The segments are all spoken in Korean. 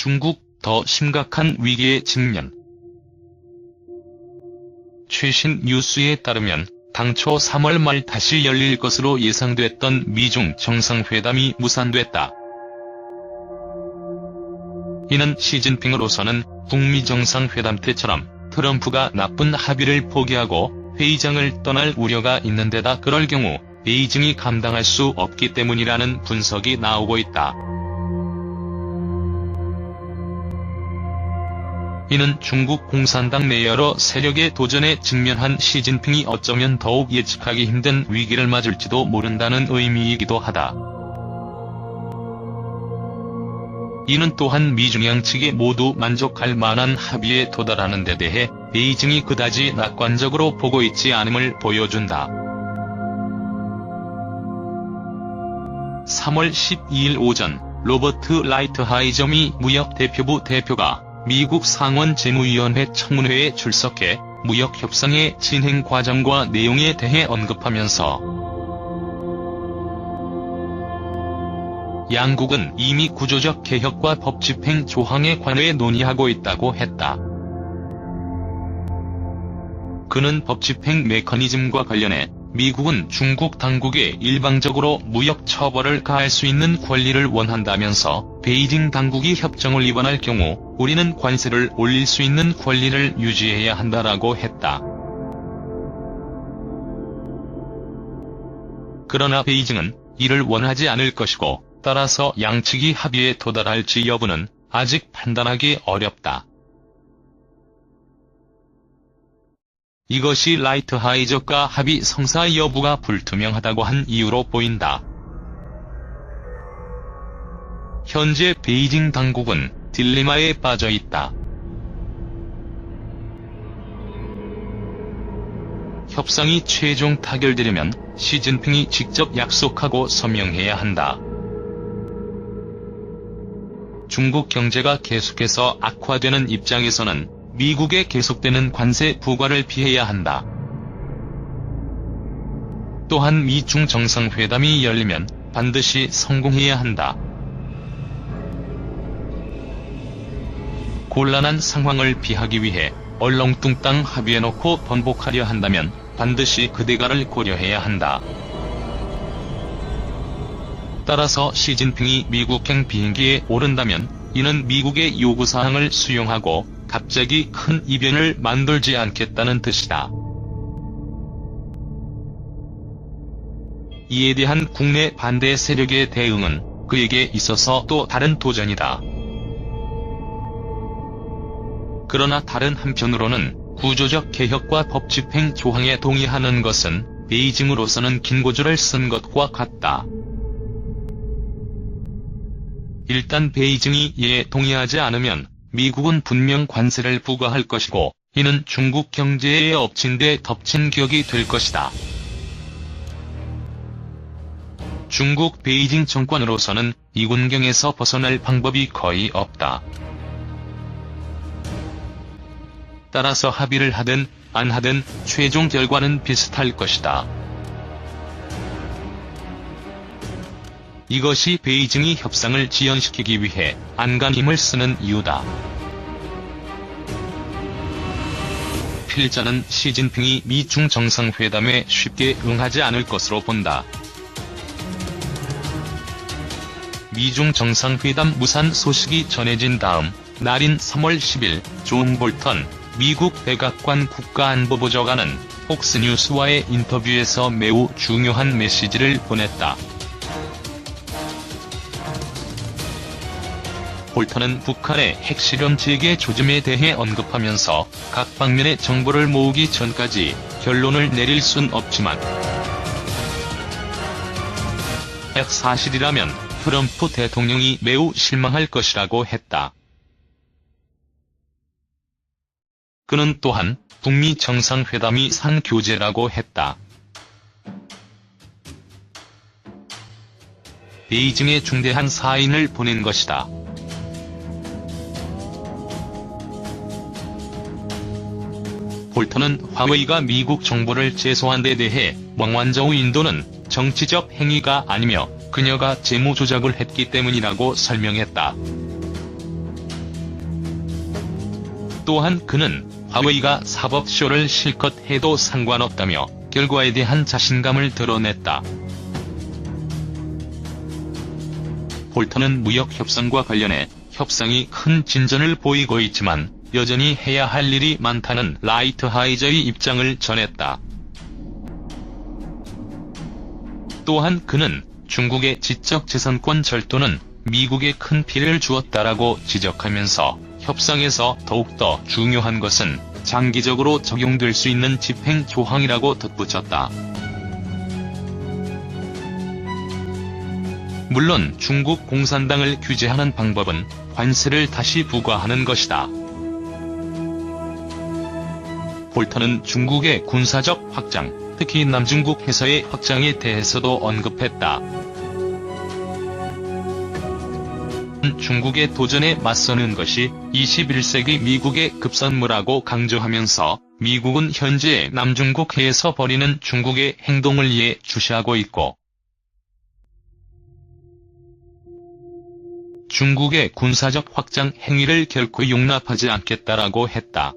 중국 더 심각한 위기에 직면. 최신 뉴스에 따르면 당초 3월 말 다시 열릴 것으로 예상됐던 미중 정상회담이 무산됐다. 이는 시진핑으로서는 북미 정상회담 때처럼 트럼프가 나쁜 합의를 포기하고 회의장을 떠날 우려가 있는데다 그럴 경우 베이징이 감당할 수 없기 때문이라는 분석이 나오고 있다. 이는 중국 공산당 내 여러 세력의 도전에 직면한 시진핑이 어쩌면 더욱 예측하기 힘든 위기를 맞을지도 모른다는 의미이기도 하다. 이는 또한 미중 양측이 모두 만족할 만한 합의에 도달하는 데 대해 베이징이 그다지 낙관적으로 보고 있지 않음을 보여준다. 3월 12일 오전 로버트 라이트하이저 미 무역대표부 대표가 미국 상원 재무위원회 청문회에 출석해 무역협상의 진행 과정과 내용에 대해 언급하면서 양국은 이미 구조적 개혁과 법 집행 조항에 관해 논의하고 있다고 했다. 그는 법 집행 메커니즘과 관련해 미국은 중국 당국에 일방적으로 무역 처벌을 가할 수 있는 권리를 원한다면서 베이징 당국이 협정을 위반할 경우 우리는 관세를 올릴 수 있는 권리를 유지해야 한다라고 했다. 그러나 베이징은 이를 원하지 않을 것이고 따라서 양측이 합의에 도달할지 여부는 아직 판단하기 어렵다. 이것이 라이트하이저가 합의 성사 여부가 불투명하다고 한 이유로 보인다. 현재 베이징 당국은 딜레마에 빠져 있다. 협상이 최종 타결되려면 시진핑이 직접 약속하고 서명해야 한다. 중국 경제가 계속해서 악화되는 입장에서는 미국의 계속되는 관세 부과를 피해야 한다. 또한 미중 정상회담이 열리면 반드시 성공해야 한다. 곤란한 상황을 피하기 위해 얼렁뚱땅 합의해놓고 번복하려 한다면 반드시 그 대가를 고려해야 한다. 따라서 시진핑이 미국행 비행기에 오른다면 이는 미국의 요구사항을 수용하고 갑자기 큰 이변을 만들지 않겠다는 뜻이다. 이에 대한 국내 반대 세력의 대응은 그에게 있어서 또 다른 도전이다. 그러나 다른 한편으로는 구조적 개혁과 법 집행 조항에 동의하는 것은 베이징으로서는 긴고조를 쓴 것과 같다. 일단 베이징이 이에 동의하지 않으면 미국은 분명 관세를 부과할 것이고 이는 중국 경제에 엎친 데 덮친 격이 될 것이다. 중국 베이징 정권으로서는 이 군경에서 벗어날 방법이 거의 없다. 따라서 합의를 하든 안 하든 최종 결과는 비슷할 것이다. 이것이 베이징이 협상을 지연시키기 위해 안간 힘을 쓰는 이유다. 필자는 시진핑이 미중 정상회담에 쉽게 응하지 않을 것으로 본다. 미중 정상회담 무산 소식이 전해진 다음 날인 3월 10일 존 볼턴 미국 백악관 국가안보보좌관은 폭스뉴스와의 인터뷰에서 매우 중요한 메시지를 보냈다. 볼턴은 북한의 핵실험 재개 조짐에 대해 언급하면서 각 방면의 정보를 모으기 전까지 결론을 내릴 순 없지만 핵 사실이라면 트럼프 대통령이 매우 실망할 것이라고 했다. 그는 또한 북미 정상회담이 산교제라고 했다. 베이징에 중대한 사인을 보낸 것이다. 볼턴은 화웨이가 미국 정보를 제소한 데 대해 왕완저우 인도는 정치적 행위가 아니며 그녀가 재무 조작을 했기 때문이라고 설명했다. 또한 그는 화웨이가 사법쇼를 실컷 해도 상관없다며 결과에 대한 자신감을 드러냈다. 볼턴은 무역 협상과 관련해 협상이 큰 진전을 보이고 있지만 여전히 해야 할 일이 많다는 라이트하이저의 입장을 전했다. 또한 그는 중국의 지적재산권 절도는 미국에 큰 피해를 주었다라고 지적하면서 협상에서 더욱더 중요한 것은 장기적으로 적용될 수 있는 집행 조항이라고 덧붙였다. 물론 중국 공산당을 규제하는 방법은 관세를 다시 부과하는 것이다. 볼턴은 중국의 군사적 확장, 특히 남중국 해서의 확장에 대해서도 언급했다. 중국의 도전에 맞서는 것이 21세기 미국의 급선무라고 강조하면서 미국은 현재 남중국 해에서 벌이는 중국의 행동을 예주시하고 있고 중국의 군사적 확장 행위를 결코 용납하지 않겠다라고 했다.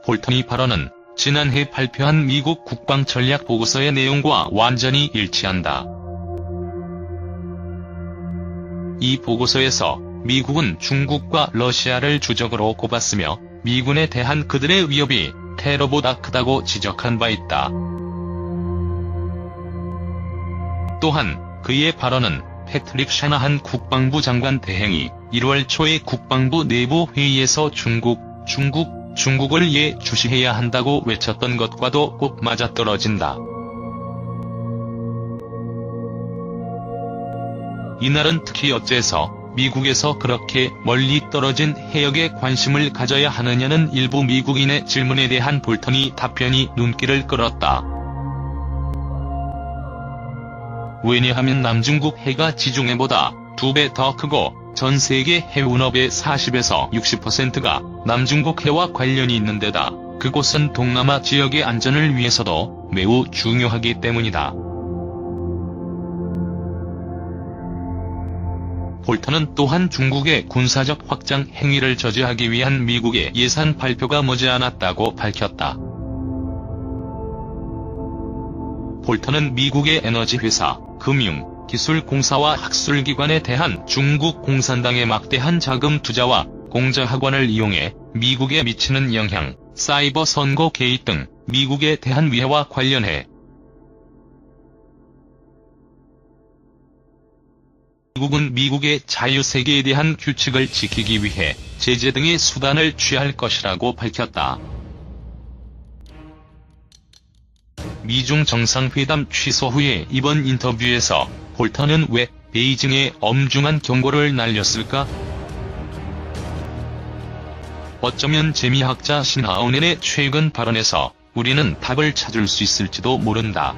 볼턴의 발언은 지난해 발표한 미국 국방전략보고서의 내용과 완전히 일치한다. 이 보고서에서 미국은 중국과 러시아를 주적으로 꼽았으며 미군에 대한 그들의 위협이 테러보다 크다고 지적한 바 있다. 또한 그의 발언은 패트릭 샤나한 국방부 장관 대행이 1월 초에 국방부 내부 회의에서 중국을 예주시해야 한다고 외쳤던 것과도 꼭 맞아떨어진다. 이날은 특히 어째서 미국에서 그렇게 멀리 떨어진 해역에 관심을 가져야 하느냐는 일부 미국인의 질문에 대한 볼턴의 답변이 눈길을 끌었다. 왜냐하면 남중국 해가 지중해보다 2배 더 크고 전 세계 해운업의 40에서 60%가 남중국 해와 관련이 있는 데다 그곳은 동남아 지역의 안전을 위해서도 매우 중요하기 때문이다. 볼턴은 또한 중국의 군사적 확장 행위를 저지하기 위한 미국의 예산 발표가 머지않았다고 밝혔다. 볼턴은 미국의 에너지 회사, 금융, 기술공사와 학술기관에 대한 중국 공산당의 막대한 자금 투자와 공자학원을 이용해 미국에 미치는 영향, 사이버 선거 개입 등 미국에 대한 위해와 관련해 미국은 미국의 자유세계에 대한 규칙을 지키기 위해 제재 등의 수단을 취할 것이라고 밝혔다. 미중 정상회담 취소 후에 이번 인터뷰에서 볼턴은 왜 베이징에 엄중한 경고를 날렸을까? 어쩌면 재미학자 신하운의 최근 발언에서 우리는 답을 찾을 수 있을지도 모른다.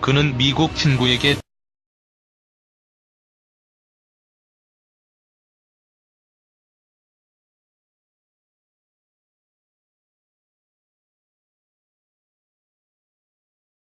그는 미국 친구에게